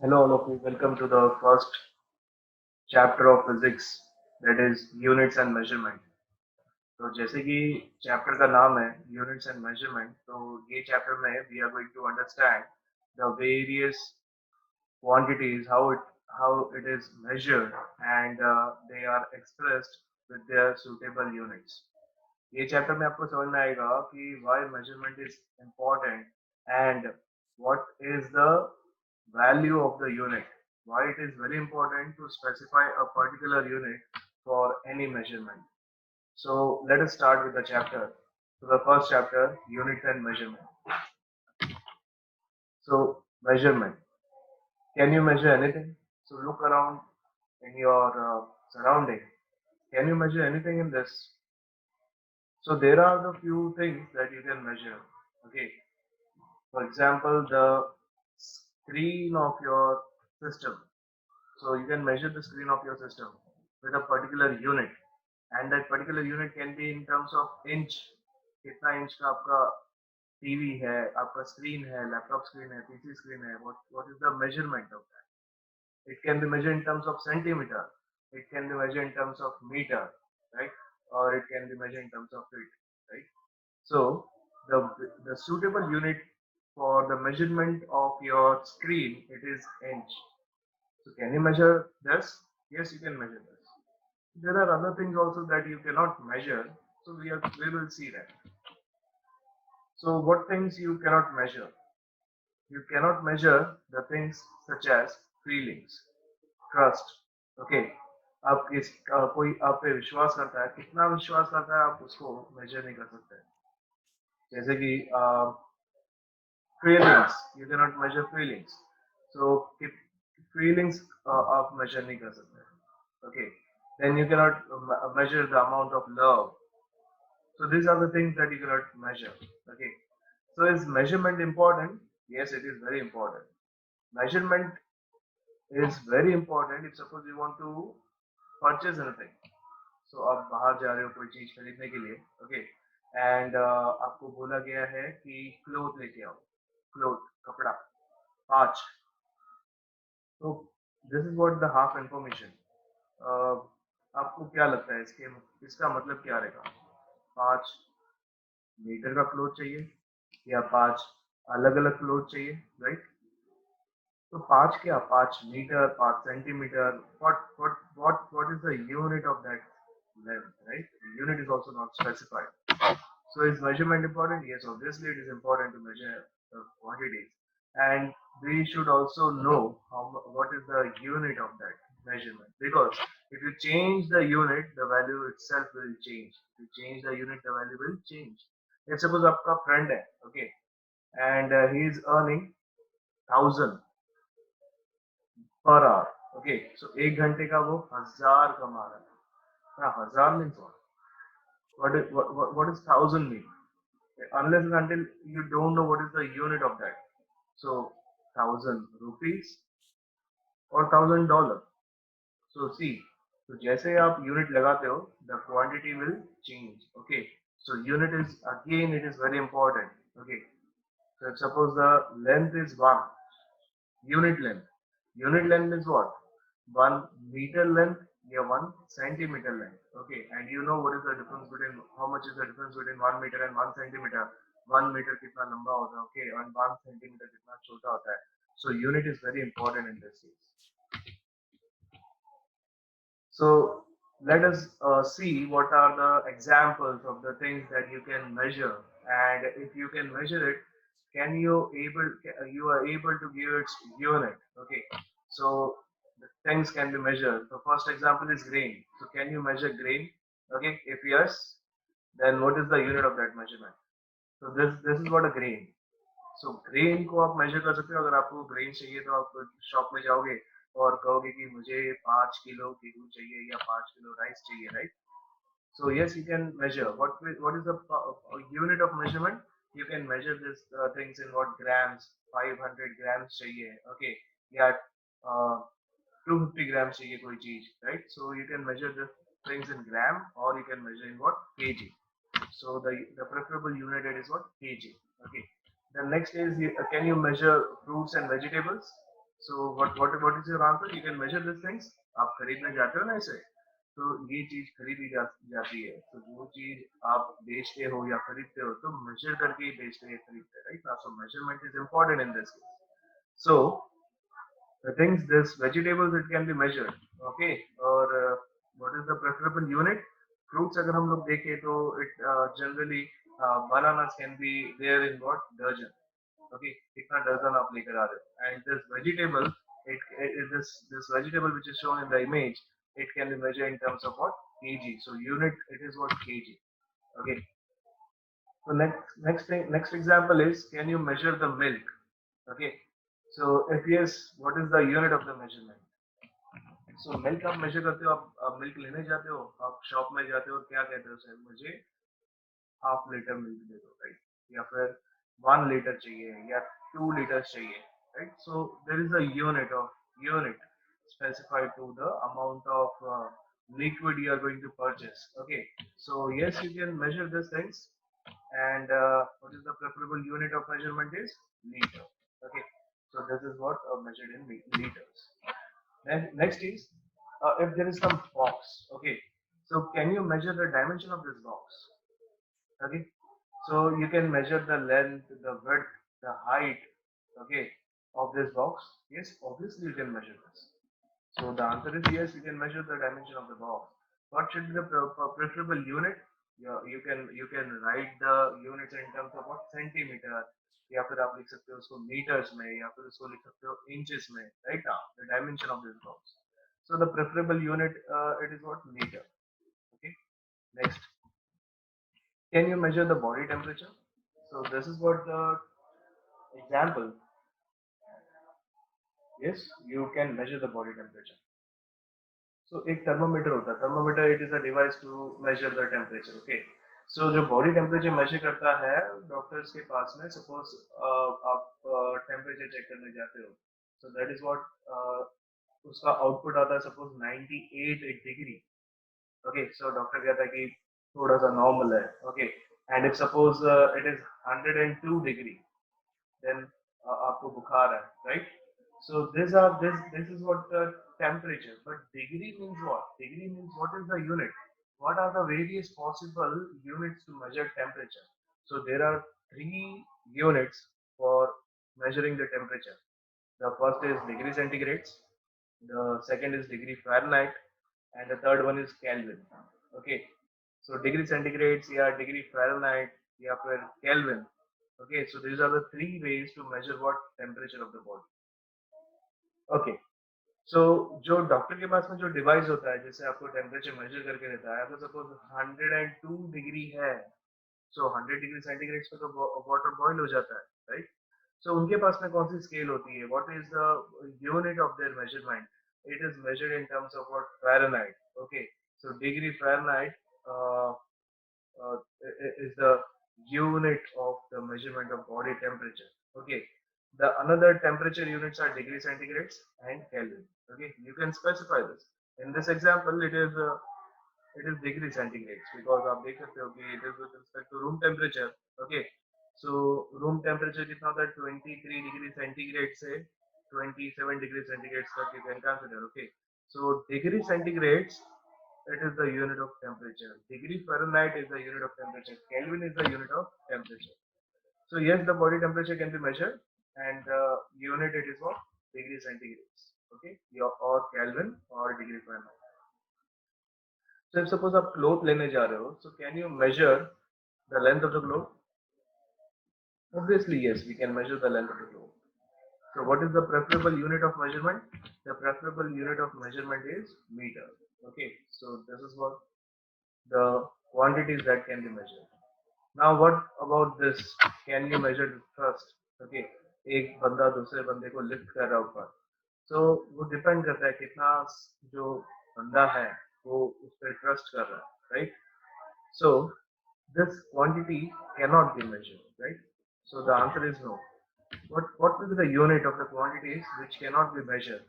Hello, all of you. Welcome to the first chapter of physics, that is units and measurement. तो जैसे कि chapter का नाम है यूनिट्स एंड मेजरमेंट, तो ये चैप्टर में we are going to understand the various quantities, how it is measured, and they are expressed with their suitable units. ये चैप्टर में आपको समझ में आएगा कि why measurement is important and what is the value of the unit, why it is very important to specify a particular unit for any measurement. So let us start with the chapter. So the first chapter, unit and measurement. So measurement, can you measure anything? So look around in your surrounding. Can you measure anything in this? So there are the few things that you can measure. Okay, for example, the screen of your system. So you can measure the screen of your system with a particular unit, and that particular unit can be in terms of inch. कितना inch का आपका TV है, आपका screen है, laptop screen है, PC screen है, what is the measurement of that? It can be measured in terms of centimeter, it can be measured in terms of meter, right? Or it can be measured in terms of feet, right? So the suitable unit for the measurement of your screen, it is inch. So can you measure this? Yes, you can measure this. There are other things also that you cannot measure, so we will see that. So what things you cannot measure? You cannot measure the things such as feelings, trust. Okay, आप कोई आप पे विश्वास करता है, कितना विश्वास करता है आप उसको मेजर नहीं कर सकते. जैसे कि feelings, you cannot measure feelings. So if feelings आप measure नहीं कर सकते. Okay, then you cannot measure the amount of love. So these are the things that you cannot measure. Okay, so is measurement important? Yes, it is very important. Measurement is very important if suppose you want to purchase anything. So आप बाहर जा रहे हो कोई चीज खरीदने के लिए, ओके, एंड आपको बोला गया है कि क्लोथ लेके आओ, क्लोथ कपड़ा 5. तो this is what the half information. आपको क्या लगता है इसके इसका मतलब क्या रहेगा? 5 मीटर का क्लोथ चाहिए या 5 अलग अलग क्लोथ चाहिए, राइट? तो 5 क्या, 5 metre, 5 centimetre, what is the unit of that length, right? Unit is also not specified. So is measurement important? Yes, obviously it is important to measure the quantities, and we should also know what is the unit of that measurement, because if you change the unit, the value itself will change. If you change the unit, the value will change. Let's suppose आपका friend है, okay, and he is earning 1000 per hour. Okay, सो 1 घंटे का वो 1000 कमा रहा है. हाँ, 1000 means what is 1000 mean? Unless and until you don't know what is the unit of that. So 1000 rupees or $1000. So see, तो जैसे आप यूनिट लगाते हो, the quantity will change. Okay, so unit is again, it is very important. Okay, so if suppose the length is 1 unit length. Unit length is what? 1 meter length, yeah, 1 centimeter length. Okay, and you know what is the difference between, how much is the difference between 1 meter and 1 centimeter? 1 meter कितना लंबा होता है, okay, and 1 centimeter कितना छोटा होता है. So unit is very important in this case. So let us see what are the examples of the things that you can measure, and if you can measure it, can you are able to give its unit. Okay, so the things can be measured. The first example is grain. So can you measure grain? Okay, if yes, then what is the unit of that measurement? So this is what a grain. So grain को आप major कर सकते हो. अगर आपको grain चाहिए तो आप शॉप में जाओगे और कहोगे कि मुझे 5 किलो गेहूं चाहिए या 5 किलो राइस चाहिए, right? So yes, you can measure. What is the unit of measurement? You can measure this things in what grams. 500 grams चाहिए, okay? या 250 grams चाहिए कोई चीज, right? So you can measure the things in gram, or you can measure in what, kg. So the preferable unit is what, kg. Okay. The next is can you measure fruits and vegetables? So what is your answer? You can measure these things. आप खरीदने जाते हो ना इसे, तो ये चीज खरीदी जाती है। तो जो चीज आप बेचते हो या खरीदते हो तो मेजर करके ही बेचते हैं खरीदते हैं, right? So measurement is important in this case. So the things, this vegetables, it can be measured, okay? Or what is the preferable unit? Fruits अगर हम लोग देखें तो it generally bananas can be there in what dozen, okay? कितना dozen आप लेकर आ रहे हो? And this vegetable, this vegetable which is shown in the image, it can be measured in terms of what kg. So unit, it is what kg, okay? So next example is, can you measure the milk? Okay. So if yes, what is the unit of the measurement? So milk आप measure करते हो, आप milk लेने जाते हो, आप shop में जाते हो, क्या कहते हो सर, मुझे हाफ लीटर मिल्क दे दो, राइट? या फिर 1 लीटर चाहिए या 2 लीटर चाहिए, right? So there is a unit specified to the amount of liquid you are going to purchase, okay? So yes, you can measure these things. And what is the preferable unit of measurement is liter, okay? So this is what measured in liters. Then next is, if there is some box, okay, so can you measure the dimension of this box? Okay, so you can measure the length, the width, the height, okay, of this box. Yes, obviously you can measure this. So the answer is yes, you can measure the dimension of the box. What should be the preferable unit? Yeah, you can write the units in terms of what centimeter, या फिर आप लिख सकते हो उसको meters में, या फिर उसको लिख सकते हो inches में, right? Now the dimension of this box. So the preferable unit, it is what meter. Okay. Next, can you measure the body temperature? So this is what the example. Yes, you can measure the body temperature. So एक thermometer होता है. Thermometer, it is a device to measure the temperature. Okay. So जो body temperature measure करता है doctors के पास में, suppose आप temperature check करने जाते हो. So that is what उसका output आता है, suppose 98 degree. Okay. So doctor कहता है कि थोड़ा सा normal है. Okay. And if suppose it is 102 degree, then आपको बुखार है, right? So this is what the temperature. But degree means what? Degree means what is the unit? What are the various possible units to measure temperature? So there are 3 units for measuring the temperature. The first is degree centigrade, the second is degree Fahrenheit, and the third one is Kelvin. Okay, so degree centigrade, या degree Fahrenheit, या फिर Kelvin. Okay, so these are the 3 ways to measure what temperature of the body. Okay, so जो doctor के पास में जो device होता है जिससे आपको टेम्परेचर मेजर करके देता है, अगर सपोज 102 डिग्री है, सो 100 डिग्री सेंटीग्रेड पे तो वाटर बॉईल हो जाता है, राइट? सो उनके पास में कौन सी स्केल होती है? What is the unit of their measurement? It is measured in terms of what Fahrenheit. Okay, so degree Fahrenheit is the unit of the measurement of body temperature. Okay, the another temperature units are degree centigrade and Kelvin. Okay, you can specify this. In this example, it is degree centigrade because आप देख सकते हो कि it is with respect to room temperature. Okay, so room temperature कितना होता है? 23 degree centigrade से 27 degree centigrade तक you can consider. Okay, so degree centigrade, it is the unit of temperature. Degree Fahrenheit is the unit of temperature. Kelvin is the unit of temperature. So yes, the body temperature can be measured, and unit it is what? Degree centigrade. Okay, or Kelvin or degree Fahrenheit. So if suppose आप cloth लेने जा रहे हो, so can you measure the length of the cloth? Obviously yes, we can measure the length of the cloth. So what is the preferable unit of measurement? The preferable unit of measurement is meter. Okay, so this is what the quantities that can be measured. Now what about this? Can you measure the thrust? Okay, एक बंदा दूसरे बंदे को lift कर रहा है ऊपर, so वो डिपेंड करता है कितना जो बंदा है वो उस पर ट्रस्ट कर रहा है, right? So this quantity cannot be measured, right? So the answer is no. What will be the unit of the quantities which cannot be measured?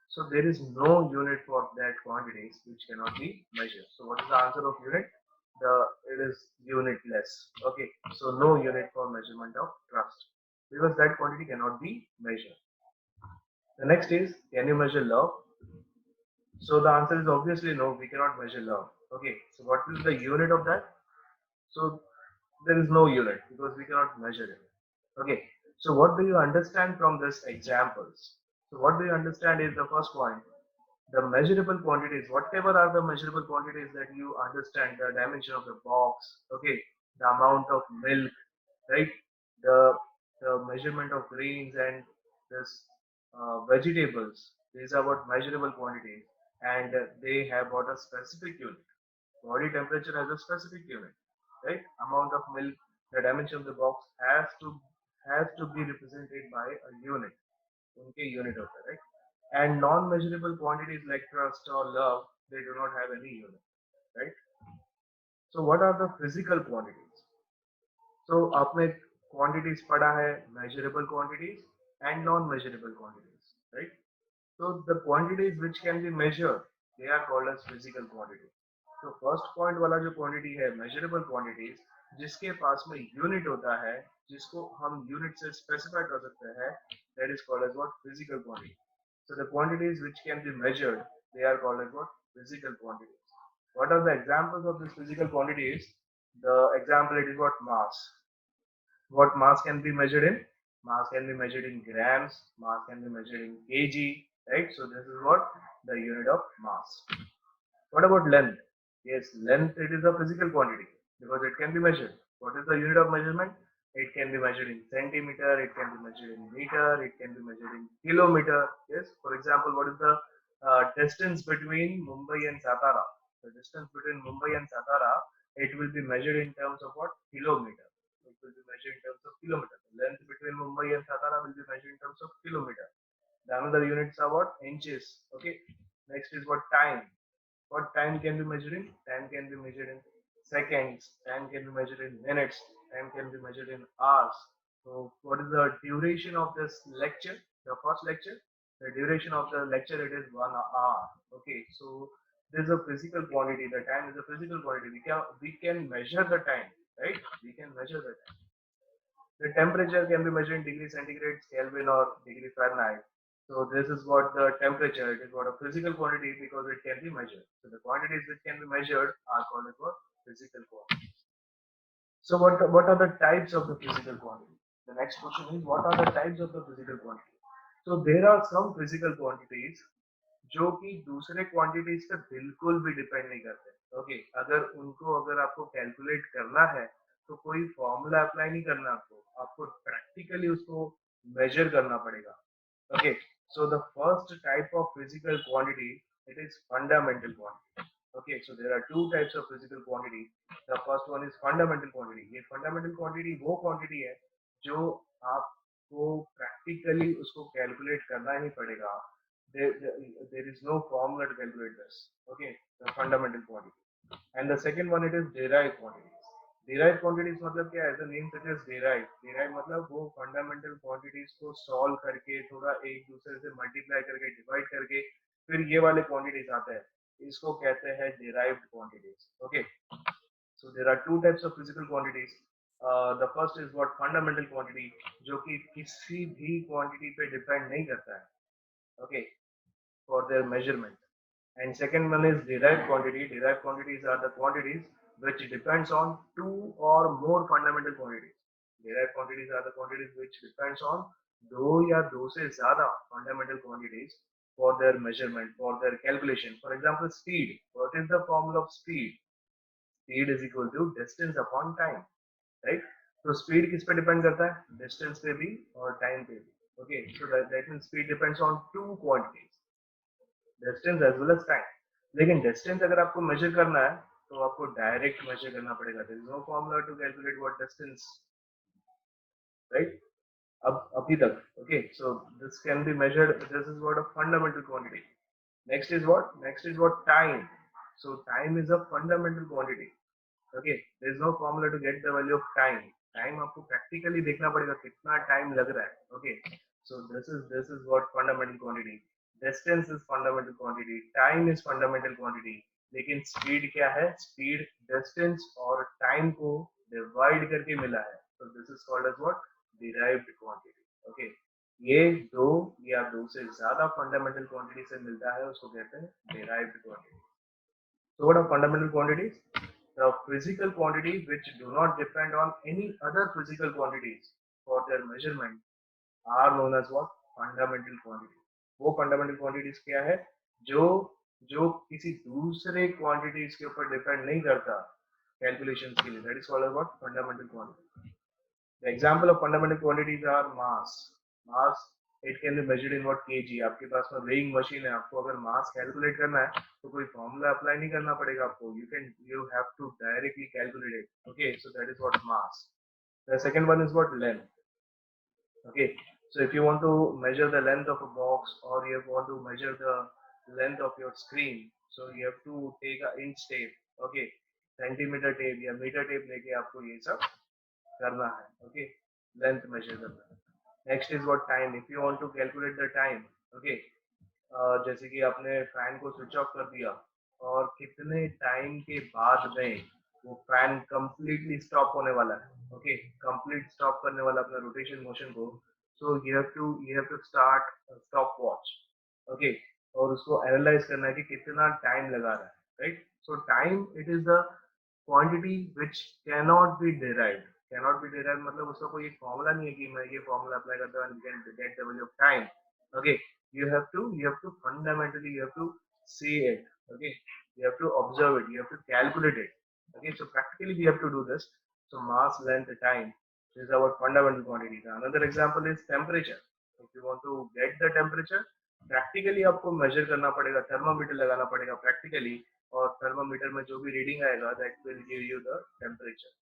So there is no unit for that quantities which cannot be measured. So what is the answer of unit? It is unitless. Okay, so no unit for measurement of thrust because that quantity cannot be measured. The next is, can you measure love? So the answer is obviously no, we cannot measure love. Okay, so what is the unit of that? So there is no unit because we cannot measure it. Okay, so what do you understand from this examples? So what do you understand is the first point, the measurable quantities, whatever are the measurable quantities that you understand, the dimension of the box, okay, the amount of milk, right, the the measurement of grains and this vegetables, these are what measurable quantities, and they have got a specific unit. Body temperature has a specific unit, right? Amount of milk, the dimension of the box has to be represented by a unit. उनके unit होता है, right? And non-measurable quantities like trust or love, they do not have any unit, right? So what are the physical quantities? So आपने quantities पढ़ा है, measurable quantities and non-measurable quantities, right? So the quantities which can be measured, they are called as physical quantity. तो first point वाला जो quantity है measurable quantities, जिसके पास में unit होता है, जिसको हम यूनिट से स्पेसिफाई कर सकते हैं, that is called as what, physical quantity. So the quantities which can be measured, they are called as what, physical quantities. What are the examples of these physical quantities? The example, it is what, mass. What mass can be measured in? Mass can be measured in grams, mass can be measured in kg, right? So this is what the unit of mass. What about length? Yes, length, it is a physical quantity because it can be measured. What is the unit of measurement? It can be measured in centimeter, it can be measured in meter, it can be measured in kilometer. Yes, for example, what is the distance between Mumbai and Satara? The distance between Mumbai and Satara, it will be measured in terms of what? Kilometer. It will be measured in terms of kilometer. The length between Mumbai and Satara will be measured in terms of kilometer. The another units are what? Inches. Okay. Next is what? Time. What time can be measured in? Time can be measured in seconds. Time can be measured in minutes. Time can be measured in hours. So, what is the duration of this lecture? The first lecture, the duration of the lecture, it is 1 hour. Okay, so this is a physical quantity. The time is a physical quantity. We can measure the time, right? We can measure the time. The temperature can be measured in degree centigrade, Kelvin, or degree Fahrenheit. So this is what the temperature, it is what a physical quantity because it can be measured. So the quantities which can be measured are called as what? Physical quantities. So what are the types of the physical quantity? The next question is, what are the types of the physical quantity? So there are some physical quantities जो कि दूसरे quantities पे बिल्कुल भी depend नहीं करते. Okay, अगर आपको कैलकुलेट करना है तो कोई फॉर्मूला अप्लाई नहीं करना, आपको प्रैक्टिकली उसको मेजर करना पड़ेगा. Okay, so the first type of physical quantity, it is fundamental quantity. Okay, so there are two types of physical quantity. The first one is fundamental quantity. ये fundamental quantity वो quantity है जो आपको practically उसको calculate करना ही पड़ेगा. There is no formula to calculate this. Okay, the fundamental quantity. And the second one, it is derived quantities. Derived quantities मतलब क्या है? The name suggests derived. Derived मतलब वो fundamental quantities को solve करके थोड़ा एक दूसरे से multiply करके divide करके फिर ये वाले quantities आते हैं. इसको कहते हैं derived quantities. Okay. So there are two types of physical quantities. The first is what, fundamental quantity, जो कि किसी भी quantity पे depend नहीं करता है. Okay, for their measurement. And second one is derived quantity. Derived quantities are the quantities which depends on two or more fundamental quantities. Derived quantities are the quantities which depends on दो या दो से ज़्यादा fundamental quantities for their measurement, for their calculation. For example, speed. What is the formula of speed? Speed is equal to distance upon time, right? तो speed किस पे depend करता है? Distance पे भी और time पे भी. Okay, so that means speed depends on two quantities, distance as well as time. लेकिन डिस्टेंस अगर आपको मेजर करना है तो आपको डायरेक्ट मेजर करना पड़ेगा. There is no formula to calculate what distance, right? अब अभी तक. Okay, so this can be measured. This is what a fundamental quantity. Next is what time. So time is a fundamental quantity. Okay, there is no formula to get the value of time. Time आपको practically देखना पड़ेगा कितना time लग रहा है. Okay, so this is what fundamental quantity. Distance is fundamental quantity, time is fundamental quantity. लेकिन speed क्या है? Speed distance और time को divide करके मिला है. So this is called as what? Derived quantity. Okay, ये दो या दो से ज्यादा फंडामेंटल क्वांटिटी से मिलता है उसको कहते हैं derived quantity. So what are fundamental quantities? The physical quantity which do not depend on any other physical quantities for their measurement are known as what? Fundamental quantities. वो fundamental quantities क्या है? जो जो किसी दूसरे quantities के ऊपर depend नहीं करता calculations के लिए. That is called as what? Fundamental quantity. The example of fundamental quantities are mass. Mass it can be measured in what kg. आपके पास में weighing machine है, आपको अगर mass calculate करना है तो कोई formula apply नहीं करना पड़ेगा आपको. You have to directly calculate it. Okay, so that is what mass. The second one is what length. Okay, so if you want to measure the length of a box or you want to measure the length of your screen, so you have to take a inch tape. Okay, centimeter tape या meter tape लेके आपको ये सब करना है. Okay, length measure करना है. Next is what time. If you want to calculate the time, okay, जैसे कि आपने फैन को स्विच ऑफ कर दिया और कितने टाइम के बाद में वो फैन कंप्लीटली स्टॉप होने वाला है. ओके, कंप्लीट स्टॉप करने वाला अपना रोटेशन मोशन को. So you have to start stopwatch. Okay, और उसको एनालाइज करना है कि कितना टाइम लगा रहा है. Right, so time it is the quantity which cannot be derived. Cannot be derived मतलब उसका कोई एक फॉर्मूला नहीं है कि मैं ये फॉर्मूला अप्लाई करता हूं and can get the value of time. Okay, you have to fundamentally you have to see it. Okay, you have to observe it, you have to calculate it. Okay, so practically we have to do this. So mass, length, time, this is our fundamental quantity. Another example is temperature. If you want to get the temperature, practically आपको measure करना पड़ेगा, thermometer लगाना पड़ेगा practically, और thermometer में जो भी reading आएगा that will give you the temperature.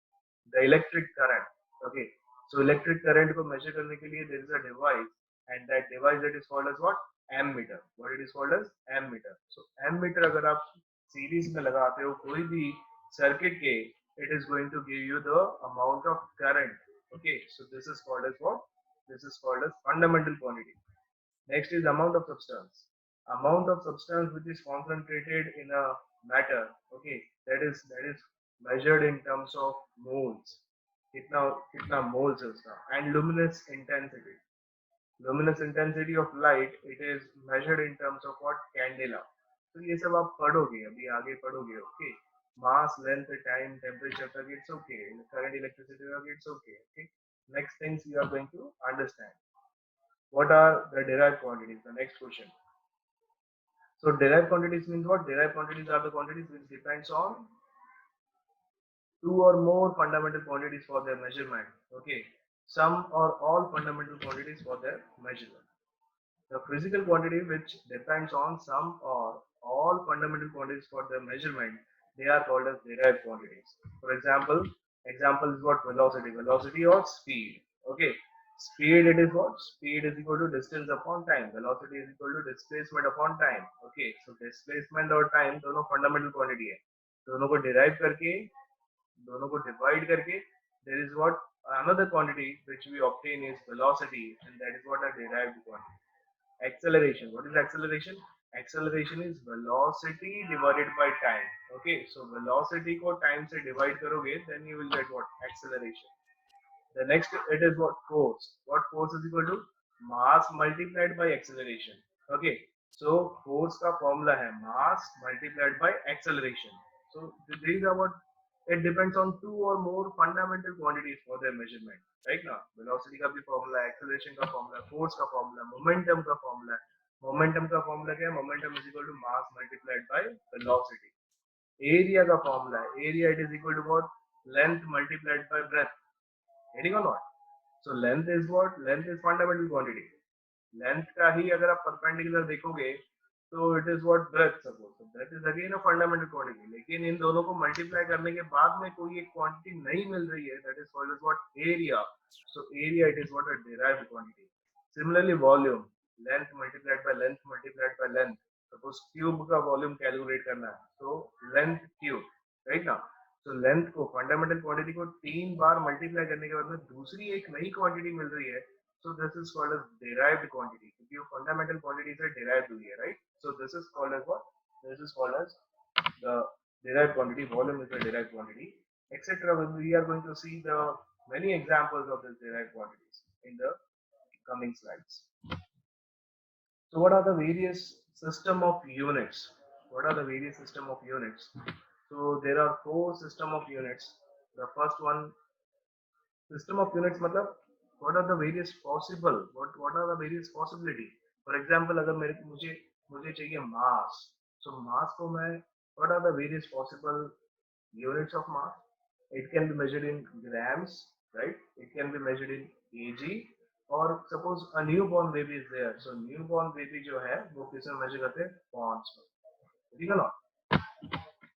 The electric current. Okay, so electric current को measure करने के लिए there is a device, and that device that is called as what? Ammeter. What it is called as? Ammeter. So ammeter अगर आप series में लगाते हो कोई भी circuit के, it is going to give you the amount of current. Okay, so this is called as what? This is called as fundamental quantity. Next is amount of substance. Amount of substance which is concentrated in a matter. Okay, that is measured in terms of moles. कितना कितना moles है उसका. And luminous intensity. Luminous intensity of light, it is measured in terms of what? Candela. तो ये सब आप पढ़ोगे, अभी आगे पढ़ोगे. Okay, mass, length, time, temperature तक it's okay. Current, electricity तक it's okay. Okay, next things you are going to understand. What are the derived quantities? The next question. So derived quantities means what? Derived quantities are the quantities which depends on two or more fundamental quantities for their measurement. Okay, some or all fundamental quantities for their measurement. The physical quantity which depends on some or all fundamental quantities for their measurement, they are called as derived quantities. For example is what? Velocity. Velocity or speed. Okay. Speed, it is what? Speed is equal to distance upon time. Velocity is equal to displacement upon time. Okay. So displacement और time दोनों fundamental quantity है. दोनों को derive करके, दोनों को divide करके, there is what? Another quantity which we obtain is velocity, and that is what a derived quantity. Acceleration. What is acceleration? Acceleration is velocity divided by time. Okay, so velocity को time से divide करोगे, then you will get what? Acceleration. The next, it is what? Force. What force is equal to? Mass multiplied by acceleration. Okay, so force का formula है mass multiplied by acceleration. So these are what? It depends on two or more fundamental quantities for their measurement. Right now, velocity का भी formula, acceleration का formula, force का formula, momentum का formula. Momentum का formula क्या है? Momentum is equal to mass multiplied by velocity. Area का formula है. Area it is equal to what? Length multiplied by breadth. Getting or not? So length is what? Length is fundamental quantity. Length का ही अगर आप perpendicular देखोगे तो it is what? Breadth suppose. So that is again a fundamental quantity. लेकिन इन दोनों को multiply करने के बाद में कोई एक quantity नहीं मिल रही है, that is called as what? Area. So area it is what? A derived quantity. Similarly volume. Length multiplied by length multiplied by length. Suppose cube का volume calculate करना है, so length cube, right now. तो length को fundamental quantity को 3 बार multiply करने के बाद में दूसरी एक नई क्वांटिटी मिल रही है, so this is called as derived quantity, क्योंकि वो फंडामेंटल क्वांटिटी से डिराइव्ड हुई है. Right, so this is called as what? This is called as the derived quantity. Volume is the derived quantity, etcetera. We are going to see the many examples of this derived quantities in the coming slides. So what are the various system of units? What are the various system of units? So there are four system of units. The first one, system of units मतलब what are the various possible, what are the various possibility. For example, अगर मेरे मुझे मुझे चाहिए mass, so mass को मैं, what are the various possible units of mass? It can be measured in grams, right? It can be measured in kg, or suppose a newborn baby is there, so newborn baby जो है वो किस में measure करते हैं? Pounds में, ठीक है ना?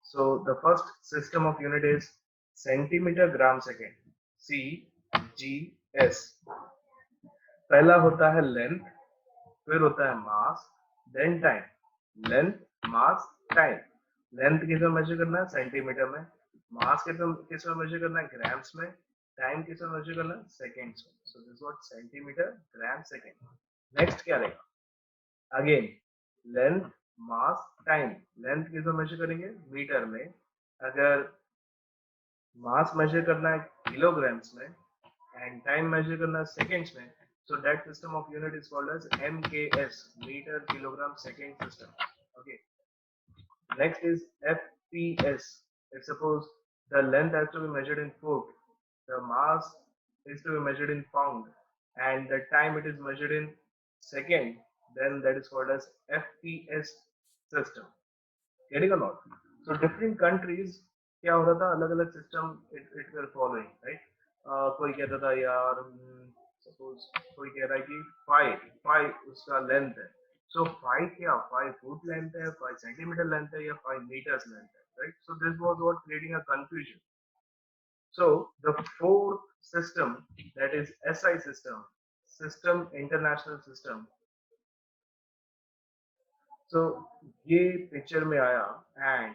So the first system of unit is centimeter gram second, CGS. पहला होता है लेंथ, फिर होता है मास, देन टाइम। लेंथ, मास, टाइम। लेंथ किस में मेजर करना है? सेंटीमीटर में। मास किस में मेजर करना है? ग्राम्स में। टाइम किस में मेजर करना है? सेकेंड्स में। So this what centimetre, gram, second. Next क्या रहेगा? अगेन लेंथ, मास, टाइम। लेंथ किस में मेजर करेंगे? मीटर में। अगर मास मेजर करना है किलोग्राम्स में एंड टाइम मेजर करना है सेकेंड्स में, so that system of unit is called as MKS, meter kilogram second system. Okay, next is FPS. If suppose the length has to be measured in foot, the mass is to be measured in pound, and the time it is measured in second, then that is called as FPS system. Getting or not? So different countries क्या हो रहा था, अलग अलग system it were following, right? कोई कहता था यार, सपोज कोई कह रहा है कि 5 उसका लेंथ है, सो 5 क्या, 5 फुट लेंथ है, 5 सेंटीमीटर लेंथ है, या 5 मीटर्स लेंथ है, right? So this was what creating a confusion. So the fourth system, that is SI system, System International System. So ये पिक्चर में आया, and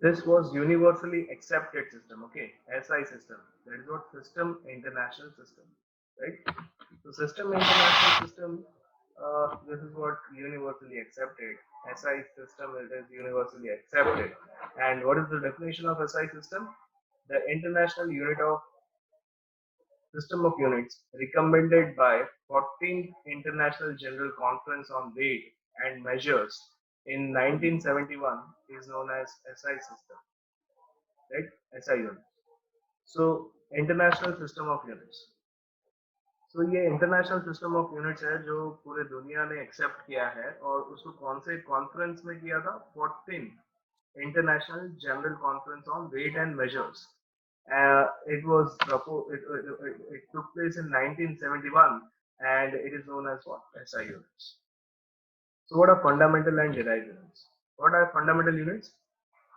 this was universally accepted system. Okay, SI system, that is what System International System, right? So System International System, this is what universally accepted. SI system, it is universally accepted. And what is the definition of SI system? The international unit of system of units recommended by 14th International General Conference on Weight and Measures in 1971 is known as SI system, right? SI unit. So International System of Units. So ये international system of units है जो पूरे दुनिया ने accept किया है, और उसको कौन से कॉन्फ्रेंस में किया था? 14th international general conference on weight and measures. It was it took place in 1971, and it is known as what? SI units. So what are fundamental and derived units? What are fundamental units?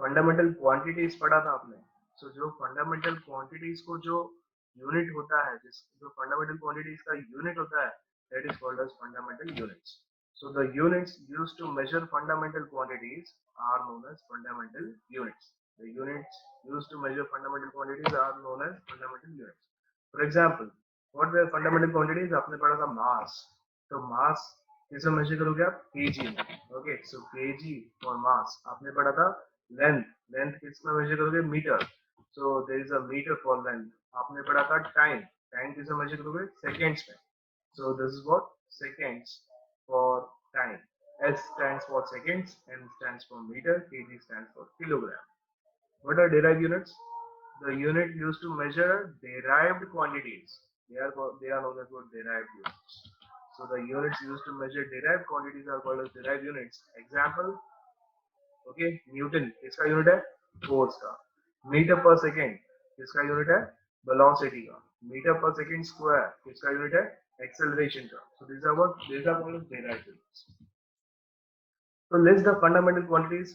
Fundamental quantities पढ़ा था आपने. सो जो fundamental quantities को जो unit होता है, जो fundamental quantities का यूनिट होता है, that is called as fundamental units. So the units used to measure fundamental quantities are known as fundamental units. The units used to measure fundamental quantities are known as fundamental units. For example, what were fundamental quantities? आपने पढ़ा था मास. तो मास किसे major करोगे आप? KG में. Okay, so KG for mass. आपने पढ़ा था लेंथ. लेंथ किसमें मेजर करोगे? Metre. So there is a metre for length. आपने पढ़ा था टाइम. टाइम किसमें मेजर करोगे? सेकंड्स में. So this is what seconds for time. S stands for seconds, M stands for meter, kg stands for kilogram. What are derived units? The unit used to measure derived quantities. They are known as what? Derived units. So the units used to measure derived quantities are called as derived units. Example, okay, Newton किसका unit है? Force का. Metre पर second किसका unit है? Velocity का. Metre पर second square किसका unit है? एक्सेलरेशन का. सो these are called derived units. So list the fundamental quantities.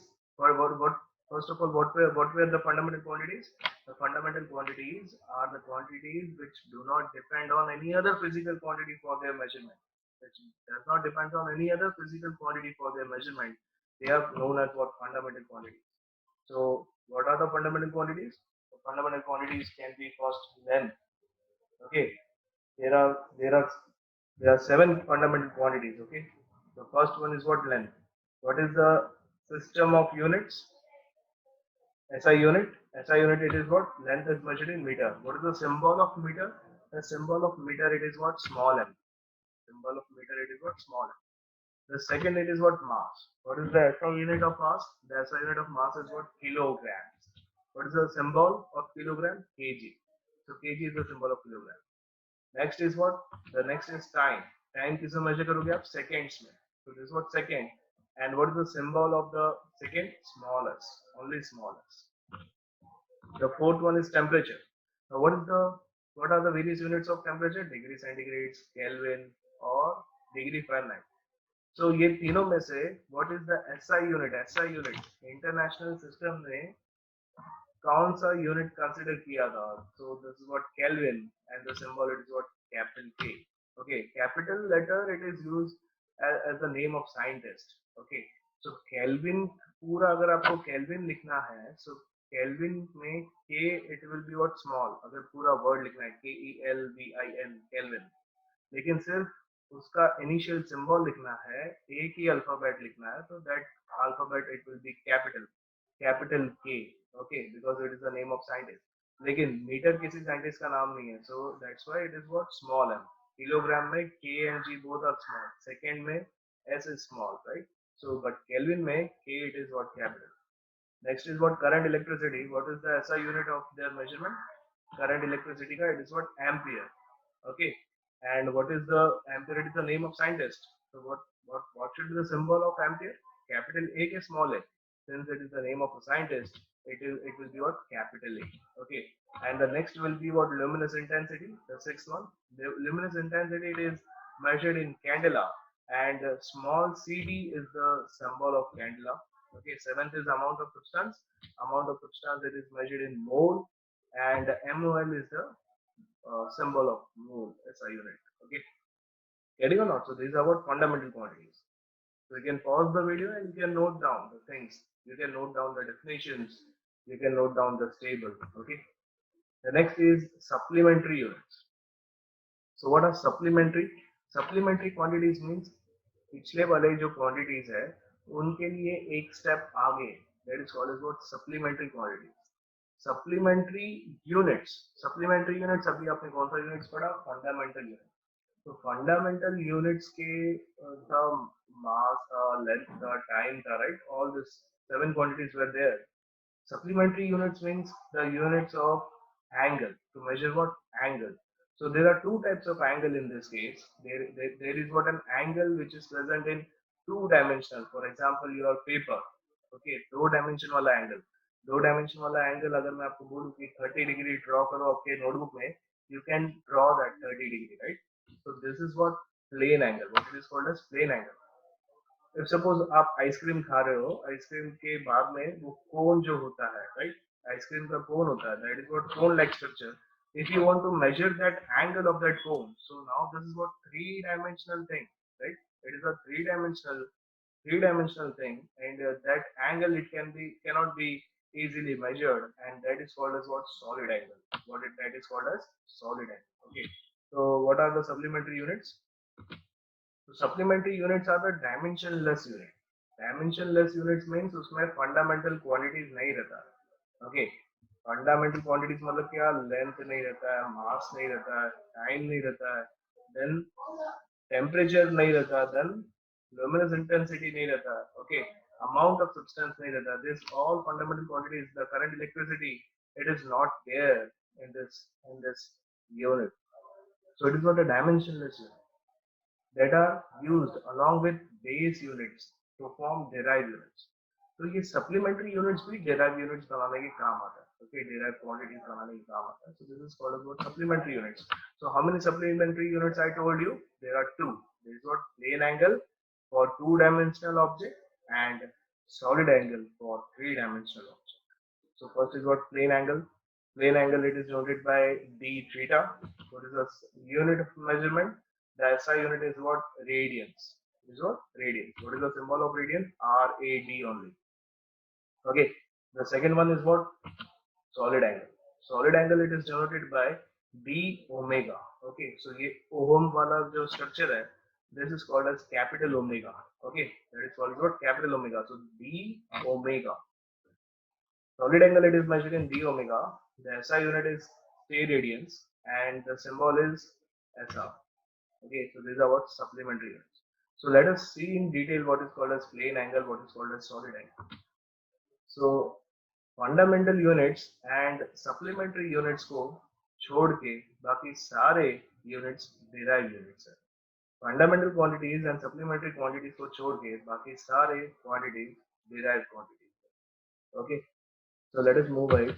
First of all, what were the fundamental quantities? The fundamental quantities are the quantities which do not depend on any other physical quantity for their measurement. Which does not depend on any other physical quantity for their measurement. They are known as what? Fundamental quantities. So what are the fundamental quantities? The fundamental quantities can be first length. Okay, there are 7 fundamental quantities. Okay, the first one is what? Length. What is the system of units? SI unit. SI unit, it is what? Length is measured in meter. What is the symbol of meter? The symbol of meter, it is what? Small m. Symbol of meter, it is what? Small m. The second, it is what? Mass. What is the SI unit of mass? The SI unit of mass is what? Kilograms. What is the symbol of kilogram? Kg. So kg is the symbol of kilogram. Next is what? The next is time. Time किसे measure करोगे आप? Seconds में. So this is what? Second. And what is the symbol of the second? Smallest. Only smallest. The fourth one is temperature. Now what are the various units of temperature? Degree centigrade, Kelvin और degree Fahrenheit. So ये तीनों में से what is the SI unit? SI unit international system में कौन सा unit consider किया था? So this is what Kelvin and the symbol it is what capital K. Okay, capital letter it is used as the name of scientist. Okay, so Kelvin पूरा अगर आपको Kelvin लिखना है, so Kelvin में K it will be what small. अगर पूरा word लिखना है KELVIN Kelvin, लेकिन सिर्फ उसका इनिशियल सिंबल लिखना है, एक ही अल्फाबेट लिखना है, तो that alphabet it will be capital K. Okay, because it is the name of scientist. लेकिन मीटर किसी साइंटिस्ट का नाम नहीं है, so that's why it is what small M. Kilogram में K and G both are small, second में S is small, right? So but kelvin में K it is what capital. Next is what? Current electricity. What is the SI unit of their measurement? Current electricity ka it is what? Ampere. Okay. And what is the ampere? It is the name of scientist. So what should be the symbol of ampere? Capital A ke small a. Since it is the name of a scientist, it will be what? Capital A. Okay. And the next will be what? Luminous intensity. The sixth one. The luminous intensity it is measured in candela, and small CD is the symbol of candela. Okay, seventh is amount of substance. Amount of substance it is measured in mole, and MOL is the symbol of mole SI unit. Okay, getting or not? So these are what fundamental quantities. So you can pause the video and you can note down the things. You can note down the definitions. You can note down the table. Okay. The next is supplementary units. So what are supplementary? Supplementary quantities means पिछले वाले जो quantities है उनके लिए एक step आगे, that is called as what? Supplementary quantities. Supplementary units. Supplementary units अभी आपने कौन सा units पढ़ा? Fundamental units. तो fundamental units के the mass था, length था, time था, right? All these 7 quantities were there. Supplementary units means the units of angle, to measure what? Angle. So there are two types of angle in this case. There is what? An angle which is present in two-dimensional. For example, your paper. Okay, दो-dimension वाला angle. दो-dimension वाला angle अगर मैं आपको बोलूँ कि 30 degree draw करो आपके notebook में, you can draw that 30 degree, right? So this is what? Plane angle. What it is called as plane angle. If suppose आप आइसक्रीम खा रहे हो, आइसक्रीम के बाद में वो कोन जो होता है, राइट? आइसक्रीम का कोन होता है, that is what cone like structure. If you want to measure that angle of that cone, so now this is what? Three-dimensional thing, right? It is a three-dimensional thing, and that angle it cannot be easily measured, and that is called as what? Solid angle. That is called as solid angle. Okay. So what are the supplementary units? So supplementary units are the dimensionless unit. Dimensionless units means उसमें fundamental quantities नहीं रहता. Okay. Fundamental quantities मतलब क्या? Length नहीं रहता है, mass नहीं रहता है, time नहीं रहता है, then temperature नहीं रहता, then luminous intensity नहीं रहता. Okay. Amount of substance नहीं रहता. This all fundamental quantities. The current electricity it is not there in this unit. So it is not a dimensionless unit that are used along with base units to form derived units. तो ये supplementary units भी derived units बनाने के काम आता है. Okay, derived quantities बनाने के काम आता है. So this is called as what? Supplementary units. So how many supplementary units I told you? There are two. There is what? Plane angle for two-dimensional object and solid angle for three-dimensional object. So first is what? Plane angle. Plane angle it is denoted by d theta. What is the unit of measurement? The SI unit is what? Radians. Is what? Radians. What is the symbol of radian? RAD only. Okay. The second one is what? Solid angle. Solid angle it is denoted by d omega. Okay. So ये ohm वाला जो structure है, this is called as capital omega. Okay. That is called what? Capital omega. So d omega. Solid angle, it is measured in d omega. The SI unit is K radians and the symbol is SR. Okay, so these are what supplementary units. So let us see in detail what is called as plane angle, what is called as solid angle. So fundamental units and supplementary units को छोड़ के बाकी सारे units derive units है. Fundamental quantities and supplementary quantities को छोड़ के बाकी सारे quantities derive quantities. Okay, so let us move ahead.